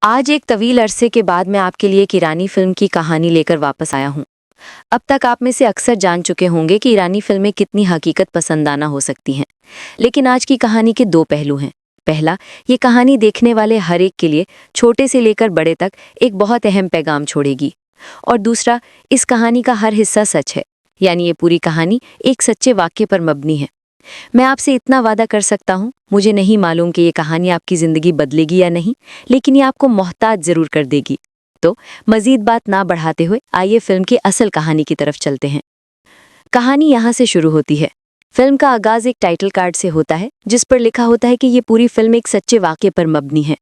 आज एक तवील अरसे के बाद मैं आपके लिए एक ईरानी फिल्म की कहानी लेकर वापस आया हूँ। अब तक आप में से अक्सर जान चुके होंगे कि ईरानी फिल्में कितनी हकीकत पसंदाना हो सकती हैं, लेकिन आज की कहानी के दो पहलू हैं। पहला, ये कहानी देखने वाले हर एक के लिए, छोटे से लेकर बड़े तक, एक बहुत अहम पैगाम छोड़ेगी। और दूसरा, इस कहानी का हर हिस्सा सच है, यानी ये पूरी कहानी एक सच्चे वाक्य पर मबनी है। मैं आपसे इतना वादा कर सकता हूँ, मुझे नहीं मालूम कि ये कहानी आपकी ज़िंदगी बदलेगी या नहीं, लेकिन ये आपको मोहताज ज़रूर कर देगी। तो मज़ीद बात ना बढ़ाते हुए आइए फिल्म की असल कहानी की तरफ चलते हैं। कहानी यहाँ से शुरू होती है। फिल्म का आगाज़ एक टाइटल कार्ड से होता है, जिस पर लिखा होता है कि ये पूरी फिल्म एक सच्चे वाक़ये पर मबनी है।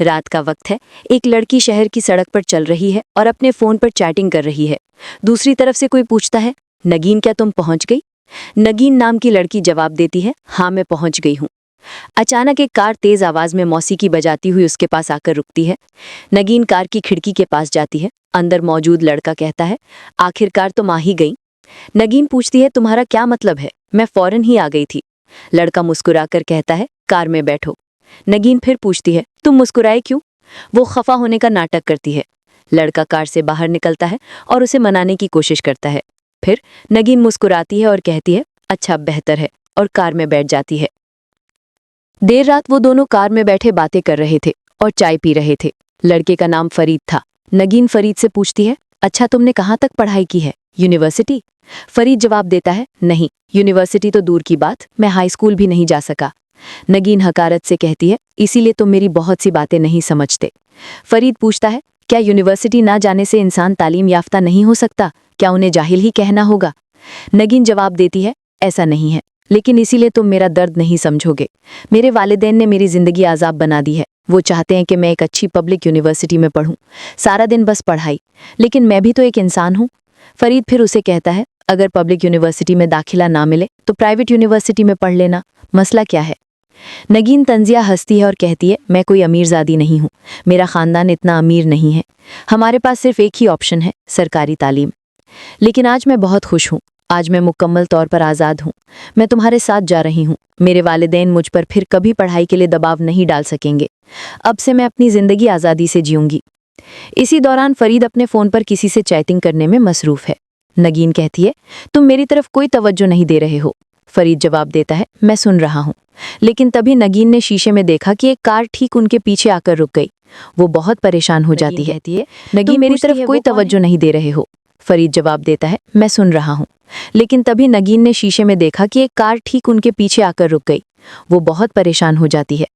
रात का वक्त है, एक लड़की शहर की सड़क पर चल रही है और अपने फ़ोन पर चैटिंग कर रही है। दूसरी तरफ से कोई पूछता है, नगीन क्या तुम पहुँच गई? नगीन नाम की लड़की जवाब देती है, हाँ मैं पहुंच गई हूँ। अचानक एक कार तेज आवाज में मौसीकी बजाती हुई उसके पास आकर रुकती है। नगीन कार की खिड़की के पास जाती है। अंदर मौजूद लड़का कहता है, आखिरकार तुम आ ही गई। नगीन पूछती है, तुम्हारा क्या मतलब है? मैं फौरन ही आ गई थी। लड़का मुस्कुराकर कहता है, कार में बैठो। नगीन फिर पूछती है, तुम मुस्कुराए क्यों? वो खफा होने का नाटक करती है। लड़का कार से बाहर निकलता है और उसे मनाने की कोशिश करता है। फिर नगीन मुस्कुराती है और कहती है, अच्छा बेहतर है, और कार में बैठ जाती है। देर रात वो दोनों कार में बैठे बातें कर रहे थे और चाय पी रहे थे। लड़के का नाम फरीद था। नगीन फरीद से पूछती है, अच्छा तुमने कहाँ तक पढ़ाई की है? यूनिवर्सिटी? फरीद जवाब देता है, नहीं, यूनिवर्सिटी तो दूर की बात, मैं हाई स्कूल भी नहीं जा सका। नगीन हकारत से कहती है, इसीलिए तुम मेरी बहुत सी बातें नहीं समझते। फरीद पूछता है, क्या यूनिवर्सिटी ना जाने से इंसान तालीम याफ्ता नहीं हो सकता? क्या उन्हें जाहिल ही कहना होगा? नगीन जवाब देती है, ऐसा नहीं है, लेकिन इसीलिए तुम मेरा दर्द नहीं समझोगे। मेरे वालिदैन ने मेरी ज़िंदगी आज़ाब बना दी है। वो चाहते हैं कि मैं एक अच्छी पब्लिक यूनिवर्सिटी में पढूं। सारा दिन बस पढ़ाई, लेकिन मैं भी तो एक इंसान हूँ। फरीद फिर उसे कहता है, अगर पब्लिक यूनिवर्सिटी में दाखिला ना मिले तो प्राइवेट यूनिवर्सिटी में पढ़ लेना, मसला क्या है? नगीन तंजिया हंसती है और कहती है, मैं कोई अमीरजादी नहीं हूँ, मेरा ख़ानदान इतना अमीर नहीं है। हमारे पास सिर्फ एक ही ऑप्शन है, सरकारी तालीम। लेकिन आज मैं बहुत खुश हूँ। आज मैं मुकम्मल तौर पर आज़ाद हूँ। मैं तुम्हारे साथ जा रही हूँ। मेरे वालिदैन मुझ पर फिर कभी पढ़ाई के लिए दबाव नहीं डाल सकेंगे। अब से मैं अपनी ज़िंदगी आज़ादी से जीऊँगी। इसी दौरान फरीद अपने फ़ोन पर किसी से चैटिंग करने में मसरूफ़ है। नगीन कहती है, तुम मेरी तरफ कोई तवज्जो नहीं दे रहे हो। फरीद जवाब देता है, मैं सुन रहा हूँ। लेकिन तभी नगीन ने शीशे में देखा कि एक कार ठीक उनके पीछे आकर रुक गई। वो बहुत परेशान हो जाती है। नगीन मेरी तरफ कोई तवज्जो नहीं दे रहे हो। फरीद जवाब देता है, मैं सुन रहा हूँ। लेकिन तभी नगीन ने शीशे में देखा कि एक कार ठीक उनके पीछे आकर रुक गई। वो बहुत परेशान हो जाती है।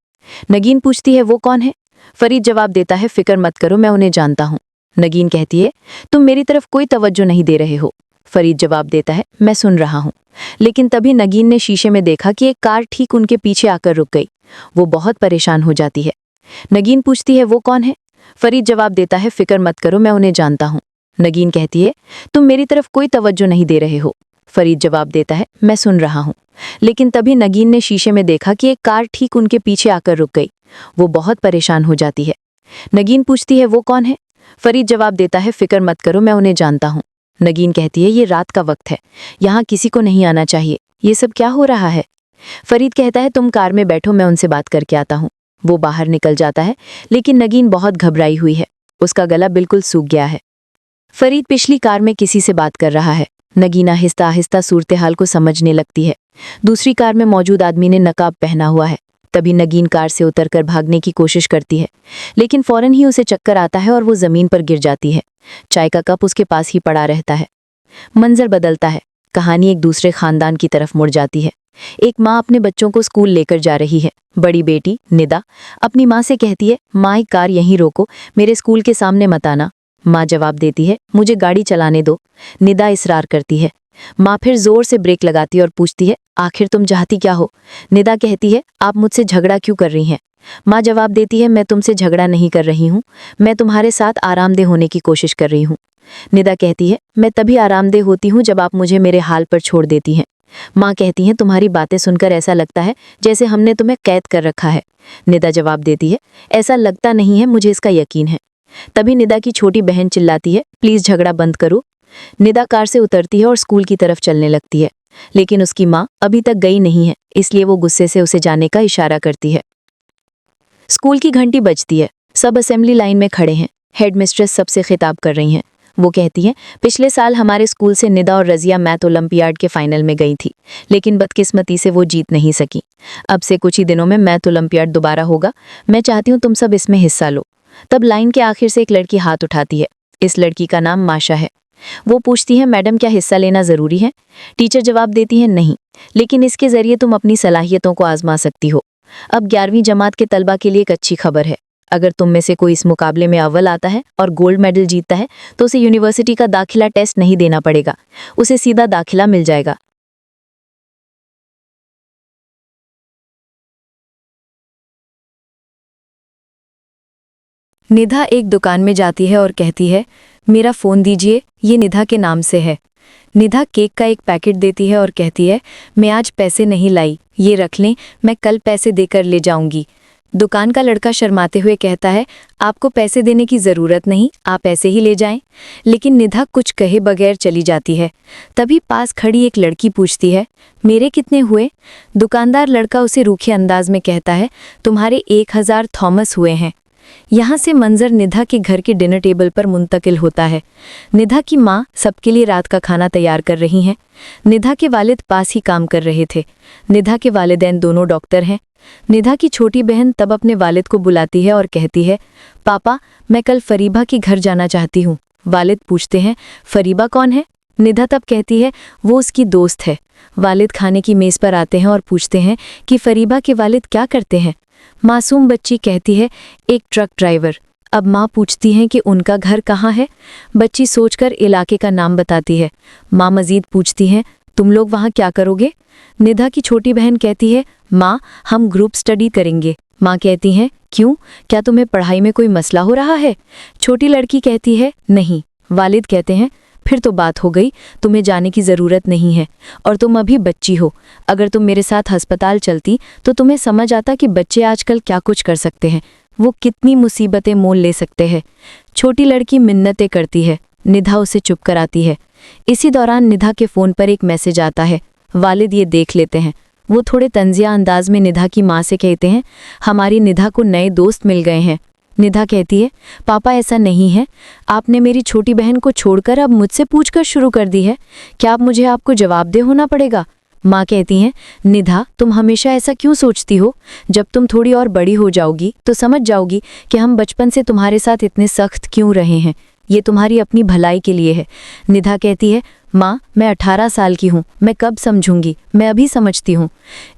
नगीन पूछती है, वो कौन है? फरीद जवाब देता है, फिक्र मत करो, मैं उन्हें जानता हूँ। नगीन कहती है, तुम मेरी तरफ कोई तवज्जो नहीं दे रहे हो। फरीद जवाब देता है, मैं सुन रहा हूँ। लेकिन तभी नगीन ने शीशे में देखा कि एक कार ठीक उनके पीछे आकर रुक गई। वो बहुत परेशान हो जाती है। नगीन पूछती है, वो कौन है? फरीद जवाब देता है, फिक्र मत करो, मैं उन्हें जानता हूँ। नगीन कहती है, तुम मेरी तरफ कोई तवज्जो नहीं दे रहे हो। फरीद जवाब देता है, मैं सुन रहा हूँ। लेकिन तभी नगीन ने शीशे में देखा कि एक कार ठीक उनके पीछे आकर रुक गई। वो बहुत परेशान हो जाती है। नगीन पूछती है, वो कौन है? फरीद जवाब देता है, फिक्र मत करो, मैं उन्हें जानता हूँ। नगीन कहती है, ये रात का वक्त है, यहाँ किसी को नहीं आना चाहिए, ये सब क्या हो रहा है? फरीद कहता है, तुम कार में बैठो, मैं उनसे बात करके आता हूँ। वो बाहर निकल जाता है, लेकिन नगीन बहुत घबराई हुई है। उसका गला बिल्कुल सूख गया है। फरीद पिछली कार में किसी से बात कर रहा है। नगीन आहिस्ता आहिस्ता सूरत हाल को समझने लगती है। दूसरी कार में मौजूद आदमी ने नकाब पहना हुआ है। तभी नगीन कार से उतरकर भागने की कोशिश करती है, लेकिन फौरन ही उसे चक्कर आता है और वो जमीन पर गिर जाती है। चाय का कप उसके पास ही पड़ा रहता है। मंजर बदलता है। कहानी एक दूसरे खानदान की तरफ मुड़ जाती है। एक माँ अपने बच्चों को स्कूल लेकर जा रही है। बड़ी बेटी निदा अपनी माँ से कहती है, माँ एक कार यहीं रोको, मेरे स्कूल के सामने मत आना। माँ जवाब देती है, मुझे गाड़ी चलाने दो। निदा इसरार करती है। माँ फिर जोर से ब्रेक लगाती है और पूछती है, आखिर तुम चाहती क्या हो? निदा कहती है, आप मुझसे झगड़ा क्यों कर रही हैं? माँ जवाब देती है, मैं तुमसे झगड़ा नहीं कर रही हूँ, मैं तुम्हारे साथ आरामदेह होने की कोशिश कर रही हूँ। निदा कहती है, मैं तभी आरामदेह होती हूँ जब आप मुझे मेरे हाल पर छोड़ देती हैं। माँ कहती हैं, तुम्हारी बातें सुनकर ऐसा लगता है जैसे हमने तुम्हें कैद कर रखा है। निदा जवाब देती है, ऐसा लगता नहीं है, मुझे इसका यकीन है। तभी निदा की छोटी बहन चिल्लाती है, प्लीज झगड़ा बंद करो। निदा कार से उतरती है और स्कूल की तरफ चलने लगती है, लेकिन उसकी माँ अभी तक गई नहीं है, इसलिए वो गुस्से से उसे जाने का इशारा करती है। स्कूल की घंटी बजती है। सब असेंबली लाइन में खड़े हैं। हेडमिस्ट्रेस सबसे खिताब कर रही हैं। वो कहती हैं, पिछले साल हमारे स्कूल से निदा और रज़िया मैथ ओलंपियाड के फाइनल में गई थी, लेकिन बदकिस्मती से वो जीत नहीं सकी। अब से कुछ ही दिनों में मैथ ओलंपियाड दोबारा होगा। मैं चाहती हूँ तुम सब इसमें हिस्सा लो। तब लाइन के आखिर से एक लड़की हाथ उठाती है। इस लड़की का नाम माशा है। वो पूछती है, मैडम क्या हिस्सा लेना ज़रूरी है? टीचर जवाब देती है, नहीं, लेकिन इसके ज़रिए तुम अपनी सलाहियतों को आजमा सकती हो। अब 11वीं जमात के तलबा के लिए एक अच्छी खबर है। अगर तुम में से कोई इस मुकाबले में अव्वल आता है और गोल्ड मेडल जीतता है तो उसे यूनिवर्सिटी का दाखिला टेस्ट नहीं देना पड़ेगा, उसे सीधा दाखिला मिल जाएगा। निधा एक दुकान में जाती है और कहती है, मेरा फ़ोन दीजिए, ये निधा के नाम से है। निधा केक का एक पैकेट देती है और कहती है, मैं आज पैसे नहीं लाई, ये रख लें, मैं कल पैसे देकर ले जाऊंगी। दुकान का लड़का शर्माते हुए कहता है, आपको पैसे देने की ज़रूरत नहीं, आप ऐसे ही ले जाएं। लेकिन निधा कुछ कहे बगैर चली जाती है। तभी पास खड़ी एक लड़की पूछती है, मेरे कितने हुए? दुकानदार लड़का उसे रूखे अंदाज में कहता है, तुम्हारे 1000 थॉमस हुए हैं। यहाँ से मंजर निधा के घर के डिनर टेबल पर मुंतकिल होता है। निधा की माँ सबके लिए रात का खाना तैयार कर रही हैं। निधा के वालिद पास ही काम कर रहे थे। निधा के वालिदैन दोनों डॉक्टर हैं। निधा की छोटी बहन तब अपने वालिद को बुलाती है और कहती है, पापा, मैं कल फरीबा के घर जाना चाहती हूँ। वालिद पूछते हैं, फरीबा कौन है? निधा तब कहती है, वो उसकी दोस्त है। वालिद खाने की मेज़ पर आते हैं और पूछते हैं कि फरीबा के वालिद क्या करते हैं? मासूम बच्ची कहती है, एक ट्रक ड्राइवर। अब माँ पूछती हैं कि उनका घर कहाँ है? बच्ची सोचकर इलाके का नाम बताती है। माँ मजीद पूछती हैं, तुम लोग वहाँ क्या करोगे? निधा की छोटी बहन कहती है, माँ, हम ग्रुप स्टडी करेंगे। माँ कहती हैं, क्यों, क्या तुम्हें पढ़ाई में कोई मसला हो रहा है? छोटी लड़की कहती है, नहीं। वालिद कहते हैं, फिर तो बात हो गई, तुम्हें जाने की ज़रूरत नहीं है और तुम अभी बच्ची हो। अगर तुम मेरे साथ अस्पताल चलती तो तुम्हें समझ आता कि बच्चे आजकल क्या कुछ कर सकते हैं, वो कितनी मुसीबतें मोल ले सकते हैं। छोटी लड़की मिन्नतें करती है। निधा उसे चुप कराती है। इसी दौरान निधा के फ़ोन पर एक मैसेज आता है। वालिद ये देख लेते हैं। वो थोड़े तंजिया अंदाज में निधा की माँ से कहते हैं, हमारी निधा को नए दोस्त मिल गए हैं। निधा कहती है, पापा ऐसा नहीं है, आपने मेरी छोटी बहन को छोड़कर अब मुझसे पूछकर शुरू कर दी है। क्या अब मुझे आपको जवाबदेह होना पड़ेगा? माँ कहती हैं, निधा, तुम हमेशा ऐसा क्यों सोचती हो? जब तुम थोड़ी और बड़ी हो जाओगी तो समझ जाओगी कि हम बचपन से तुम्हारे साथ इतने सख्त क्यों रहे हैं। ये तुम्हारी अपनी भलाई के लिए है। निधा कहती है, माँ, मैं 18 साल की हूँ, मैं कब समझूंगी, मैं अभी समझती हूँ।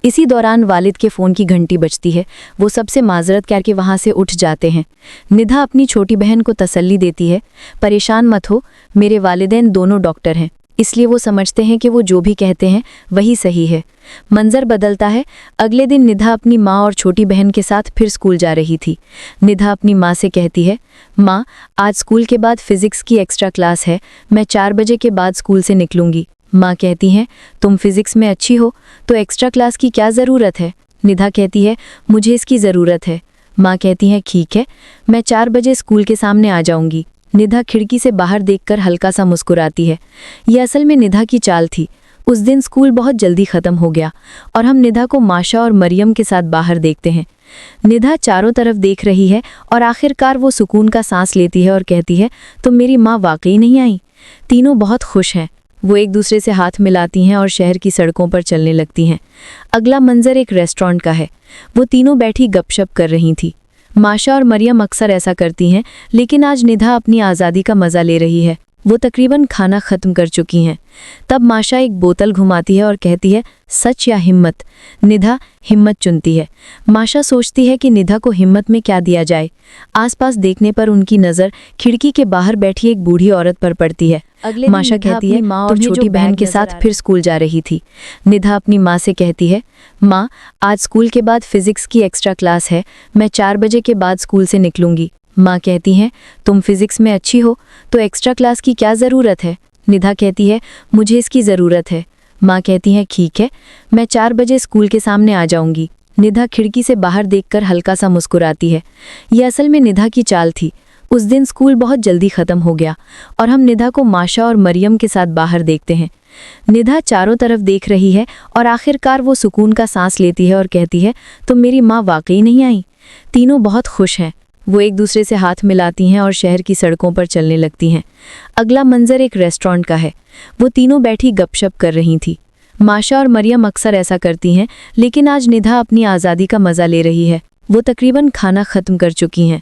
इसी दौरान वालिद के फ़ोन की घंटी बजती है। वो सबसे माजरत करके वहाँ से उठ जाते हैं। निधा अपनी छोटी बहन को तसल्ली देती है, परेशान मत हो, मेरे वालिदैन दोनों डॉक्टर हैं, इसलिए वो समझते हैं कि वो जो भी कहते हैं वही सही है। मंजर बदलता है। अगले दिन निधा अपनी माँ और छोटी बहन के साथ फिर स्कूल जा रही थी। निधा अपनी माँ से कहती है, माँ, आज स्कूल के बाद फिज़िक्स की एक्स्ट्रा क्लास है, मैं 4 बजे के बाद स्कूल से निकलूंगी। माँ कहती हैं, तुम फिज़िक्स में अच्छी हो तो एक्स्ट्रा क्लास की क्या ज़रूरत है? निधा कहती है, मुझे इसकी ज़रूरत है। माँ कहती हैं, ठीक है, मैं 4 बजे स्कूल के सामने आ जाऊंगी। निधा खिड़की से बाहर देखकर हल्का सा मुस्कुराती है। यह असल में निधा की चाल थी। उस दिन स्कूल बहुत जल्दी ख़त्म हो गया और हम निधा को माशा और मरियम के साथ बाहर देखते हैं। निधा चारों तरफ देख रही है और आखिरकार वो सुकून का सांस लेती है और कहती है, तो मेरी माँ वाकई नहीं आई। तीनों बहुत खुश हैं। वो एक दूसरे से हाथ मिलाती हैं और शहर की सड़कों पर चलने लगती हैं। अगला मंजर एक रेस्टोरेंट का है। वो तीनों बैठी गपशप कर रही थी। माशा और मरियम अक्सर ऐसा करती हैं, लेकिन आज निधा अपनी आज़ादी का मज़ा ले रही है। वो तकरीबन खाना ख़त्म कर चुकी हैं। तब माशा एक बोतल घुमाती है और कहती है, सच या हिम्मत? निधा हिम्मत चुनती है। माशा सोचती है कि निधा को हिम्मत में क्या दिया जाए। आसपास देखने पर उनकी नज़र खिड़की के बाहर बैठी एक बूढ़ी औरत पर पड़ती है। माशा कहती है, माँ और छोटी बहन के साथ फिर स्कूल जा रही थी। निधा अपनी माँ से कहती है, माँ, आज स्कूल के बाद फिज़िक्स की एक्स्ट्रा क्लास है, मैं 4 बजे के बाद स्कूल से निकलूंगी। माँ कहती हैं, तुम फिज़िक्स में अच्छी हो तो एक्स्ट्रा क्लास की क्या ज़रूरत है? निधा कहती है, मुझे इसकी ज़रूरत है। माँ कहती हैं, ठीक है, मैं 4 बजे स्कूल के सामने आ जाऊंगी। निधा खिड़की से बाहर देखकर हल्का सा मुस्कुराती है। यह असल में निधा की चाल थी। उस दिन स्कूल बहुत जल्दी ख़त्म हो गया और हम निधा को माशा और मरियम के साथ बाहर देखते हैं। निधा चारों तरफ देख रही है और आखिरकार वो सुकून का सांस लेती है और कहती है, तो मेरी माँ वाकई नहीं आई। तीनों बहुत खुश हैं। वो एक दूसरे से हाथ मिलाती हैं और शहर की सड़कों पर चलने लगती हैं। अगला मंजर एक रेस्टोरेंट का है। वो तीनों बैठी गपशप कर रही थी। माशा और मरियम अक्सर ऐसा करती हैं, लेकिन आज निधा अपनी आज़ादी का मज़ा ले रही है। वो तकरीबन खाना ख़त्म कर चुकी हैं।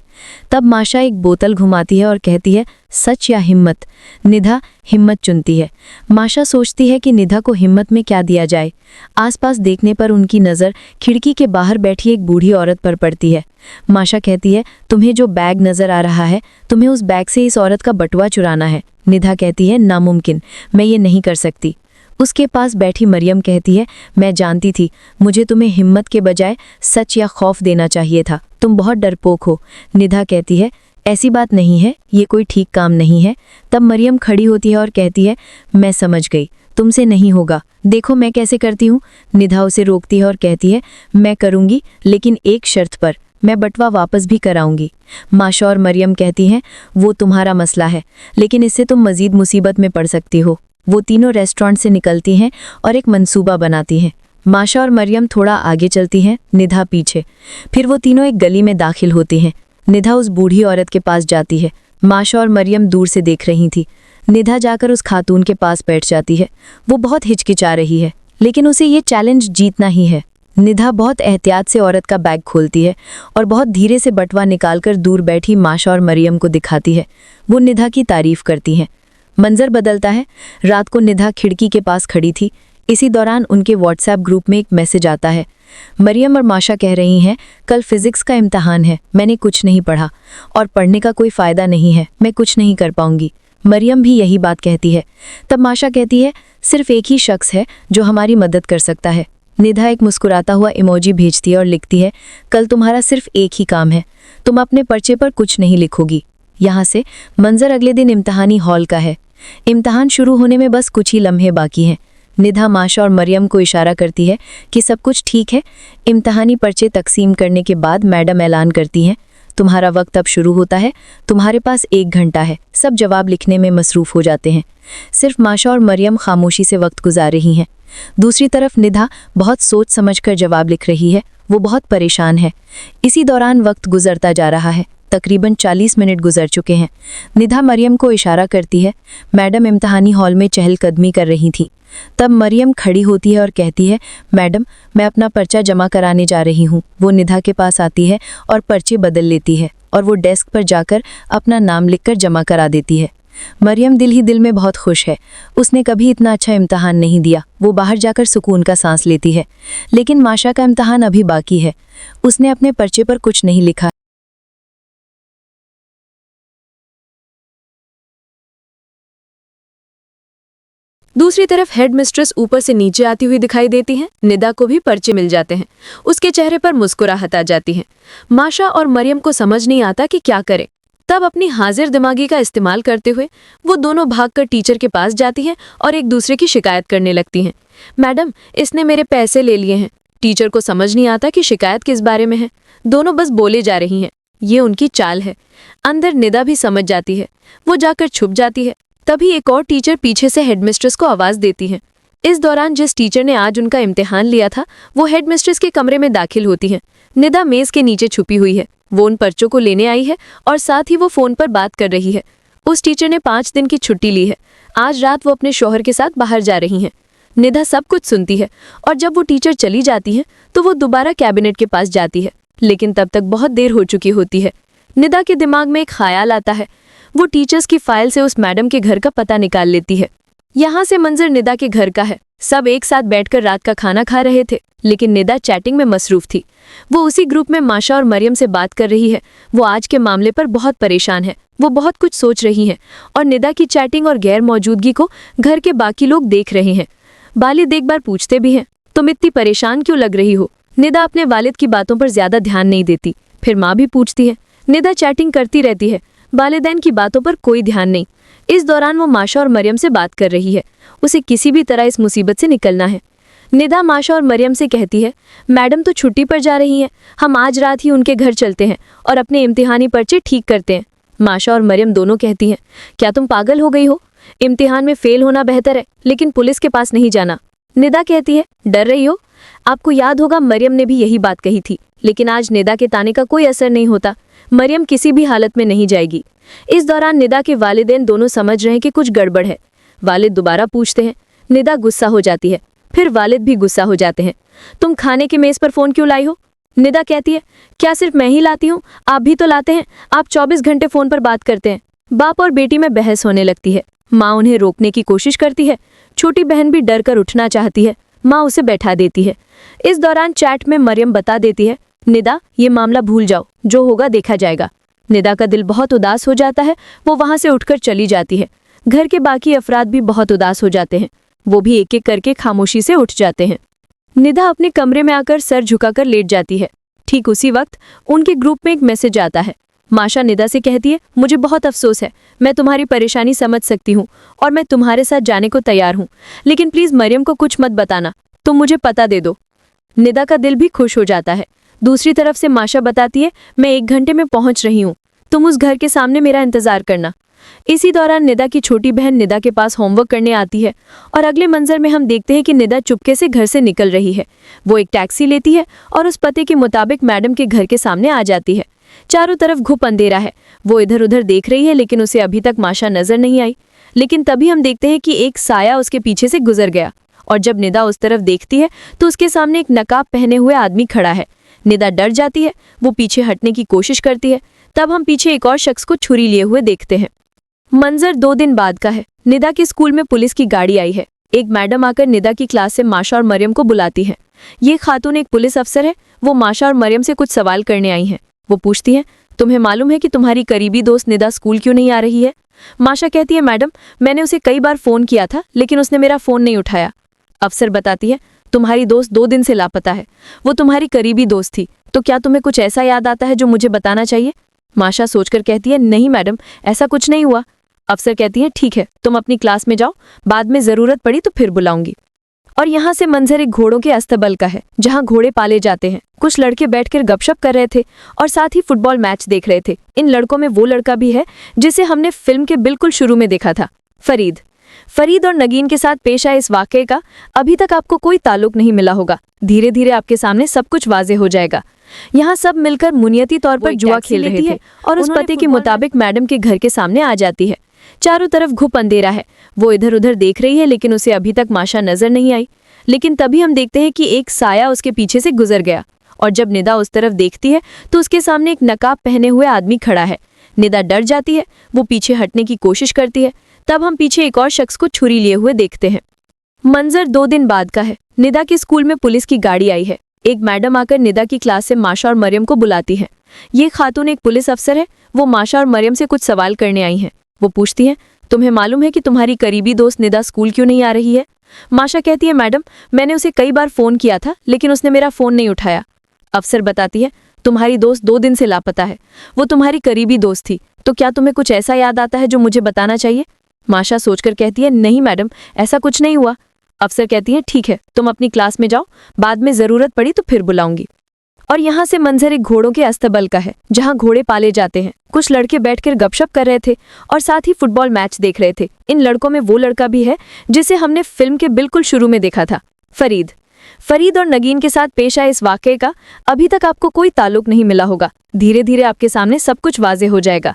तब माशा एक बोतल घुमाती है और कहती है, सच या हिम्मत? निधा हिम्मत चुनती है। माशा सोचती है कि निधा को हिम्मत में क्या दिया जाए। आसपास देखने पर उनकी नज़र खिड़की के बाहर बैठी एक बूढ़ी औरत पर पड़ती है। माशा कहती है, तुम्हें जो बैग नज़र आ रहा है, तुम्हें उस बैग से इस औरत का बटुआ चुराना है। निधा कहती है, नामुमकिन, मैं ये नहीं कर सकती। उसके पास बैठी मरियम कहती है, मैं जानती थी, मुझे तुम्हें हिम्मत के बजाय सच या खौफ देना चाहिए था। तुम बहुत डरपोक हो। निधा कहती है, ऐसी बात नहीं है, ये कोई ठीक काम नहीं है। तब मरियम खड़ी होती है और कहती है, मैं समझ गई, तुमसे नहीं होगा, देखो मैं कैसे करती हूँ। निधा उसे रोकती है और कहती है, मैं करूँगी, लेकिन एक शर्त पर, मैं बटवा वापस भी कराऊंगी। माशा और मरियम कहती हैं, वो तुम्हारा मसला है, लेकिन इससे तुम मज़ीद मुसीबत में पड़ सकती हो। वो तीनों रेस्टोरेंट से निकलती हैं और एक मंसूबा बनाती हैं। माशा और मरियम थोड़ा आगे चलती हैं, निधा पीछे। फिर वो तीनों एक गली में दाखिल होती हैं। निधा उस बूढ़ी औरत के पास जाती है। माशा और मरियम दूर से देख रही थी। निधा जाकर उस खातून के पास बैठ जाती है। वो बहुत हिचकिचा रही है, लेकिन उसे ये चैलेंज जीतना ही है। निधा बहुत एहतियात से औरत का बैग खोलती है और बहुत धीरे से बटवा निकालकर दूर बैठी माशा और मरियम को दिखाती है। वो निधा की तारीफ करती हैं। मंजर बदलता है। रात को निधा खिड़की के पास खड़ी थी। इसी दौरान उनके व्हाट्सएप ग्रुप में एक मैसेज आता है। मरियम और माशा कह रही हैं, कल फिजिक्स का इम्तहान है, मैंने कुछ नहीं पढ़ा और पढ़ने का कोई फ़ायदा नहीं है, मैं कुछ नहीं कर पाऊंगी। मरियम भी यही बात कहती है। तब माशा कहती है, सिर्फ एक ही शख्स है जो हमारी मदद कर सकता है। निधा एक मुस्कुराता हुआ इमोजी भेजती है और लिखती है, कल तुम्हारा सिर्फ एक ही काम है, तुम अपने पर्चे पर कुछ नहीं लिखोगी। यहाँ से मंजर अगले दिन इम्तहानी हॉल का है। इम्तहान शुरू होने में बस कुछ ही लम्हे बाकी हैं। निधा माशा और मरियम को इशारा करती है कि सब कुछ ठीक है। इम्तहानी पर्चे तकसीम करने के बाद मैडम ऐलान करती हैं, तुम्हारा वक्त अब शुरू होता है, तुम्हारे पास 1 घंटा है। सब जवाब लिखने में मसरूफ़ हो जाते हैं। सिर्फ माशा और मरियम खामोशी से वक्त गुजार रही हैं। दूसरी तरफ निधा बहुत सोच समझकर जवाब लिख रही है। वो बहुत परेशान है। इसी दौरान वक्त गुजरता जा रहा है। तकरीबन 40 मिनट गुजर चुके हैं। निधा मरियम को इशारा करती है। मैडम इम्तहानी हॉल में चहलकदमी कर रही थी। तब मरियम खड़ी होती है और कहती है, मैडम मैं अपना पर्चा जमा कराने जा रही हूँ। वो निधा के पास आती है और पर्चे बदल लेती है और वो डेस्क पर जाकर अपना नाम लिखकर जमा करा देती है। मरियम दिल ही दिल में बहुत खुश है। उसने कभी इतना अच्छा इम्तहान नहीं दिया। वो बाहर जाकर सुकून का सांस लेती है। लेकिन माशा का इम्तहान अभी बाकी है। उसने अपने पर्चे पर कुछ नहीं लिखा। दूसरी तरफ हेड मिस्ट्रेस ऊपर से नीचे आती हुई दिखाई देती हैं। निदा को भी पर्चे मिल जाते हैं। उसके चेहरे पर मुस्कुराहट आ जाती है। माशा और मरियम को समझ नहीं आता कि क्या करें। तब अपनी हाजिर दिमागी का इस्तेमाल करते हुए वो दोनों भागकर टीचर के पास जाती हैं और एक दूसरे की शिकायत करने लगती हैं। मैडम, इसने मेरे पैसे ले लिए हैं। टीचर को समझ नहीं आता कि शिकायत किस बारे में है। दोनों बस बोले जा रही हैं। ये उनकी चाल है। अंदर निदा भी समझ जाती है। वो जाकर छुप जाती है। तभी एक और टीचर पीछे से हेडमिस्ट्रेस को आवाज़ देती है। इस दौरान जिस टीचर ने आज उनका इम्तिहान लिया था वो हेडमिस्ट्रेस के कमरे में दाखिल होती है। निदा मेज़ के नीचे छुपी हुई है। वो उन पर्चों को लेने आई है और साथ ही वो फ़ोन पर बात कर रही है। उस टीचर ने 5 दिन की छुट्टी ली है। आज रात वो अपने शौहर के साथ बाहर जा रही हैं। निदा सब कुछ सुनती है और जब वो टीचर चली जाती हैं तो वो दोबारा कैबिनेट के पास जाती है, लेकिन तब तक बहुत देर हो चुकी होती है। निदा के दिमाग में एक ख्याल आता है। वो टीचर्स की फाइल से उस मैडम के घर का पता निकाल लेती है। यहाँ से मंजर निदा के घर का है। सब एक साथ बैठकर रात का खाना खा रहे थे, लेकिन निदा चैटिंग में मसरूफ थी। वो उसी ग्रुप में माशा और मरियम से बात कर रही है। वो आज के मामले पर बहुत परेशान है। वो बहुत कुछ सोच रही हैं और निदा की चैटिंग और गैर मौजूदगी को घर के बाकी लोग देख रहे हैं। वालिद एक बार पूछते भी हैं, तुम इतनी परेशान क्यों लग रही हो? निदा अपने वालिद की बातों पर ज्यादा ध्यान नहीं देती। फिर माँ भी पूछती है। निदा चैटिंग करती रहती है। वालिदैन की बातों पर कोई ध्यान नहीं। इस दौरान वो माशा और मरियम से बात कर रही है। उसे किसी भी तरह इस मुसीबत से निकलना है। निदा माशा और मरियम से कहती है, मैडम तो छुट्टी पर जा रही हैं, हम आज रात ही उनके घर चलते हैं और अपने इम्तिहानी पर्चे ठीक करते हैं। माशा और मरियम दोनों कहती हैं, क्या तुम पागल हो गई हो? इम्तिहान में फेल होना बेहतर है, लेकिन पुलिस के पास नहीं जाना। निदा कहती है, डर रही हो? आपको याद होगा मरियम ने भी यही बात कही थी, लेकिन आज निदा के ताने का कोई असर नहीं होता। मरियम किसी भी हालत में नहीं जाएगी। इस दौरान निदा के वालिदैन दोनों समझ रहे हैं कि कुछ गड़बड़ है। वालिद दोबारा पूछते हैं। निदा गुस्सा हो जाती है। फिर वालिद भी गुस्सा हो जाते हैं। तुम खाने की मेज पर फोन क्यों लाई हो? निदा कहती है, क्या सिर्फ मैं ही लाती हूँ? आप भी तो लाते हैं। आप 24 घंटे फोन पर बात करते हैं। बाप और बेटी में बहस होने लगती है। माँ उन्हें रोकने की कोशिश करती है। छोटी बहन भी डर कर उठना चाहती है। माँ उसे बैठा देती है। इस दौरान चैट में मरियम बता देती है, निदा ये मामला भूल जाओ, जो होगा देखा जाएगा। निदा का दिल बहुत उदास हो जाता है। वो वहां से उठकर चली जाती है। घर के बाकी अफराद भी बहुत उदास हो जाते हैं। वो भी एक एक करके खामोशी से उठ जाते हैं। निदा अपने कमरे में आकर सर झुकाकर लेट जाती है। ठीक उसी वक्त उनके ग्रुप में एक मैसेज आता है। माशा निदा से कहती है, मुझे बहुत अफसोस है, मैं तुम्हारी परेशानी समझ सकती हूँ और मैं तुम्हारे साथ जाने को तैयार हूँ, लेकिन प्लीज मरियम को कुछ मत बताना, तुम मुझे पता दे दो। निदा का दिल भी खुश हो जाता है। दूसरी तरफ से माशा बताती है, मैं 1 घंटे में पहुंच रही हूँ, तुम उस घर के सामने मेरा इंतजार करना। इसी दौरान निदा की छोटी बहन निदा के पास होमवर्क करने आती है और अगले मंजर में हम देखते हैं कि निदा चुपके से घर से निकल रही है। वो एक टैक्सी लेती है और उस पते के मुताबिक मैडम के घर के सामने आ जाती है। चारों तरफ घुप अंधेरा है। वो इधर उधर देख रही है, लेकिन उसे अभी तक माशा नजर नहीं आई। लेकिन तभी हम देखते हैं कि एक साया उसके पीछे से गुजर गया और जब निदा उस तरफ देखती है तो उसके सामने एक नकाब पहने हुए आदमी खड़ा है। निदा डर जाती है। वो पीछे हटने की कोशिश करती है। तब हम पीछे एक और शख्स को छुरी लिए हुए देखते हैं। मंजर 2 दिन बाद का है। निदा के स्कूल में पुलिस की गाड़ी आई है। एक मैडम आकर निदा की क्लास से माशा और मरियम को बुलाती है। ये खातून एक पुलिस अफसर है। वो माशा और मरियम से कुछ सवाल करने आई हैं। वो पूछती हैं, तुम्हें मालूम है कि तुम्हारी करीबी दोस्त निदा स्कूल क्यों नहीं आ रही है? माशा कहती है, मैडम मैंने उसे कई बार फोन किया था, लेकिन उसने मेरा फोन नहीं उठाया। अफसर बताती है, तुम्हारी दोस्त 2 दिन से लापता है। वो तुम्हारी करीबी दोस्त थी, तो क्या तुम्हें कुछ ऐसा याद आता है जो मुझे बताना चाहिए? माशा सोचकर कहती है, नहीं मैडम, ऐसा कुछ नहीं हुआ। अफसर कहती है, ठीक है, तुम अपनी क्लास में जाओ, बाद में जरूरत पड़ी तो फिर बुलाऊंगी। और यहाँ से मंजर एक घोड़ों के अस्तबल का है, जहाँ घोड़े पाले जाते हैं। कुछ लड़के बैठकर गपशप कर रहे थे और साथ ही फुटबॉल मैच देख रहे थे। इन लड़कों में वो लड़का भी है जिसे हमने फिल्म के बिल्कुल शुरू में देखा था, फरीद। फरीद और नगीन के साथ पेश आए इस वाकये का अभी तक आपको कोई ताल्लुक नहीं मिला होगा। धीरे धीरे आपके सामने सब कुछ वाजे हो जाएगा। यहाँ सब मिलकर मुनियती तौर पर जुआ खेल रहे थे और उस पते के मुताबिक मैडम के घर के सामने आ जाती है। चारों तरफ घुप अंधेरा है। वो इधर उधर देख रही है, लेकिन उसे अभी तक माशा नजर नहीं आई। लेकिन तभी हम देखते हैं कि एक साया उसके पीछे से गुजर गया और जब निदा उस तरफ देखती है तो उसके सामने एक नकाब पहने हुए आदमी खड़ा है। निदा डर जाती है। वो पीछे हटने की कोशिश करती है। तब हम पीछे एक और शख्स को छुरी लिए हुए देखते हैं। मंजर 2 दिन बाद का है। निदा के स्कूल में पुलिस की गाड़ी आई है। एक मैडम आकर निदा की क्लास से माशा और मरियम को बुलाती है। ये खातून एक पुलिस अफसर है। वो माशा और मरियम से कुछ सवाल करने आई हैं। वो पूछती हैं, तुम्हें मालूम है कि तुम्हारी करीबी दोस्त निदा स्कूल क्यों नहीं आ रही है? माशा कहती है, मैडम मैंने उसे कई बार फोन किया था, लेकिन उसने मेरा फोन नहीं उठाया। अफसर बताती है, तुम्हारी दोस्त 2 दिन से लापता है। वो तुम्हारी करीबी दोस्त थी, तो क्या तुम्हें कुछ ऐसा याद आता है जो मुझे बताना चाहिए? माशा सोचकर कहती है, नहीं मैडम, ऐसा कुछ नहीं हुआ। अफसर कहती है, ठीक है, तुम अपनी क्लास में जाओ, बाद में जरूरत पड़ी तो फिर बुलाऊंगी। और यहाँ से मंजर एक घोड़ों के अस्तबल का है, जहाँ घोड़े पाले जाते हैं। कुछ लड़के बैठकर गपशप कर रहे थे और साथ ही फुटबॉल मैच देख रहे थे। इन लड़कों में वो लड़का भी है जिसे हमने फिल्म के बिल्कुल शुरू में देखा था, फरीद। फरीद और नगीन के साथ पेश आए इस वाकये का अभी तक आपको कोई ताल्लुक नहीं मिला होगा। धीरे धीरे आपके सामने सब कुछ वाजे हो जाएगा।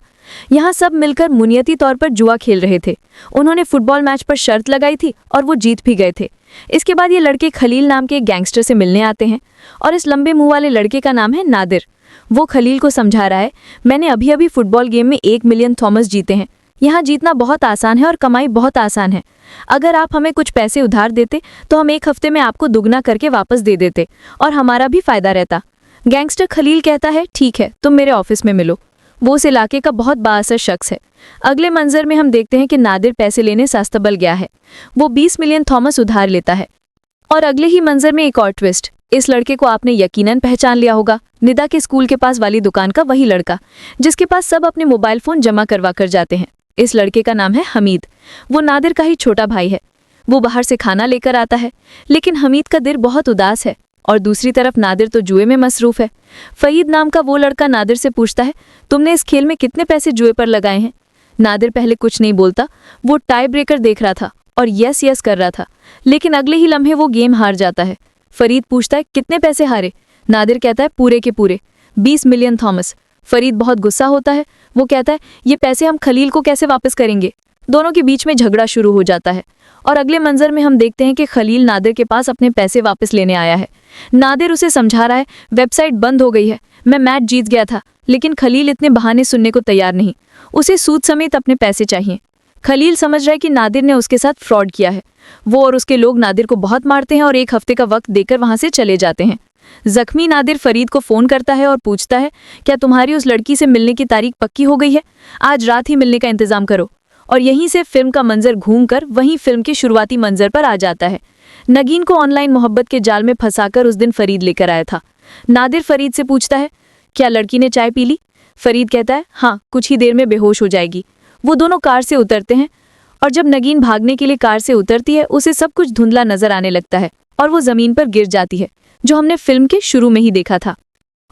यहाँ सब मिलकर मुनियती तौर पर जुआ खेल रहे थे। उन्होंने फुटबॉल मैच पर शर्त लगाई थी और वो जीत भी गए थे। इसके बाद ये लड़के खलील नाम के एक गैंगस्टर से मिलने आते हैं और इस लंबे मुंह वाले लड़के का नाम है नादिर। वो खलील को समझा रहा है, मैंने अभी अभी फुटबॉल गेम में 1 मिलियन थॉमस जीते हैं। यहाँ जीतना बहुत आसान है और कमाई बहुत आसान है। अगर आप हमें कुछ पैसे उधार देते तो हम 1 हफ्ते में आपको दुगना करके वापस दे देते और हमारा भी फायदा रहता। गैंगस्टर खलील कहता है, ठीक है, तुम मेरे ऑफिस में मिलो। वो उस इलाके का बहुत बाअसर शख्स है। अगले मंजर में हम देखते हैं कि नादिर पैसे लेने सास्तबल गया है। वो 20 मिलियन थॉमस उधार लेता है। और अगले ही मंजर में एक और ट्विस्ट। इस लड़के को आपने यकीनन पहचान लिया होगा, निदा के स्कूल के पास वाली दुकान का वही लड़का जिसके पास सब अपने मोबाइल फोन जमा करवा कर जाते हैं। इस लड़के का नाम है हमीद। वो नादिर का ही छोटा भाई है। वो बाहर से खाना लेकर आता है, लेकिन हमीद का दिल बहुत उदास है और दूसरी तरफ नादिर तो जुए में मसरूफ है। फईद नाम का वो लड़का नादिर से पूछता है, तुमने इस खेल में कितने पैसे जुए पर लगाए हैं? नादिर पहले कुछ नहीं बोलता। वो टाई ब्रेकर देख रहा था और यस यस कर रहा था, लेकिन अगले ही लम्हे वो गेम हार जाता है। फरीद पूछता है, कितने पैसे हारे? नादिर कहता है, पूरे के पूरे 20 मिलियन थॉमस। फरीद बहुत गुस्सा होता है। वो कहता है, ये पैसे हम खलील को कैसे वापस करेंगे। दोनों के बीच में झगड़ा शुरू हो जाता है और अगले मंजर में हम देखते हैं कि खलील नादिर के पास अपने पैसे वापस लेने आया है। नादिर उसे समझा रहा है, वेबसाइट बंद हो गई है, मैं मैच जीत गया था। लेकिन खलील इतने बहाने सुनने को तैयार नहीं, उसे सूद समेत अपने पैसे चाहिए। खलील समझ रहा है कि नादिर ने उसके साथ फ्रॉड किया है। वो और उसके लोग नादिर को बहुत मारते हैं और 1 हफ्ते का वक्त देकर वहां से चले जाते हैं। जख्मी नादिर फरीद को फोन करता है और पूछता है, क्या तुम्हारी उस लड़की से मिलने की तारीख पक्की हो गई है? आज रात ही मिलने का इंतजाम करो। और यहीं से फिल्म का मंजर घूमकर वहीं फिल्म के शुरुआती मंजर पर आ जाता है। नगीन को ऑनलाइन मोहब्बत के जाल में फंसाकर उस दिन फरीद लेकर आया था। नादिर फरीद से पूछता है, क्या लड़की ने चाय पी ली? फरीद कहता है, हाँ, कुछ ही देर में बेहोश हो जाएगी। वो दोनों कार से उतरते हैं और जब नगीन भागने के लिए कार से उतरती है, उसे सब कुछ धुंधला नजर आने लगता है और वो जमीन पर गिर जाती है, जो हमने फिल्म के शुरू में ही देखा था।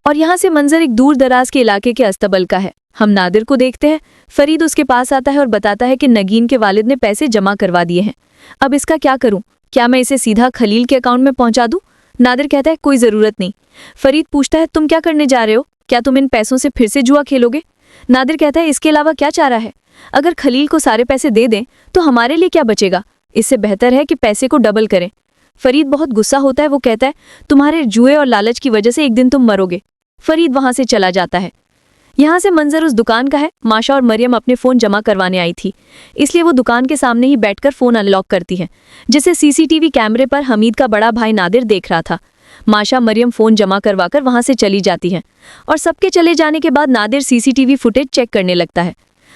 और यहाँ से मंजर एक दूर दराज के इलाके के अस्तबल का है। हम नादिर को देखते हैं। फरीद उसके पास आता है और बताता है कि नगीन के वालिद ने पैसे जमा करवा दिए हैं। अब इसका क्या करूं? क्या मैं इसे सीधा खलील के अकाउंट में पहुंचा दूं? नादिर कहता है, कोई जरूरत नहीं। फरीद पूछता है, तुम क्या करने जा रहे हो? क्या तुम इन पैसों से फिर से जुआ खेलोगे? नादिर कहता है, इसके अलावा क्या चारा है? अगर खलील को सारे पैसे दे दें तो हमारे लिए क्या बचेगा? इससे बेहतर है कि पैसे को डबल करें। फरीद बहुत गुस्सा होता है। वो कहता है, तुम्हारे जुए और लालच की वजह से एक दिन तुम मरोगे। फरीद वहां से चला जाता है। यहाँ से मंजर उस दुकान का है। माशा और मरियम अपने फ़ोन जमा करवाने आई थी, इसलिए वो दुकान के सामने ही बैठकर फ़ोन अनलॉक करती है, जिसे सीसीटीवी कैमरे पर हमीद का बड़ा भाई नादिर देख रहा था। माशा मरियम फ़ोन जमा करवाकर वहां से चली जाती हैं और सबके चले जाने के बाद नादिर सीसीटीवी फुटेज चेक करने लगता है।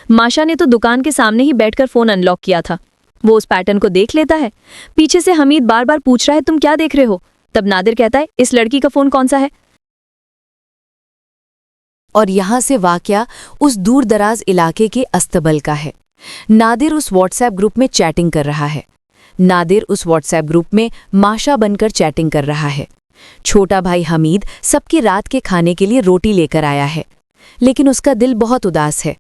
माशा ने तो दुकान के सामने ही बैठकर फ़ोन अनलॉक किया था। वो उस पैटर्न को देख लेता है। पीछे से हमीद बार बार पूछ रहा है, तुम क्या देख रहे हो? तब नादिर कहता है, इस लड़की का फ़ोन कौन सा है? और यहाँ से वाकया उस दूर दराज इलाके के अस्तबल का है। नादिर उस व्हाट्सएप ग्रुप में चैटिंग कर रहा है। नादिर उस व्हाट्सएप ग्रुप में माशा बनकर चैटिंग कर रहा है। छोटा भाई हमीद सबकी रात के खाने के लिए रोटी लेकर आया है, लेकिन उसका दिल बहुत उदास है।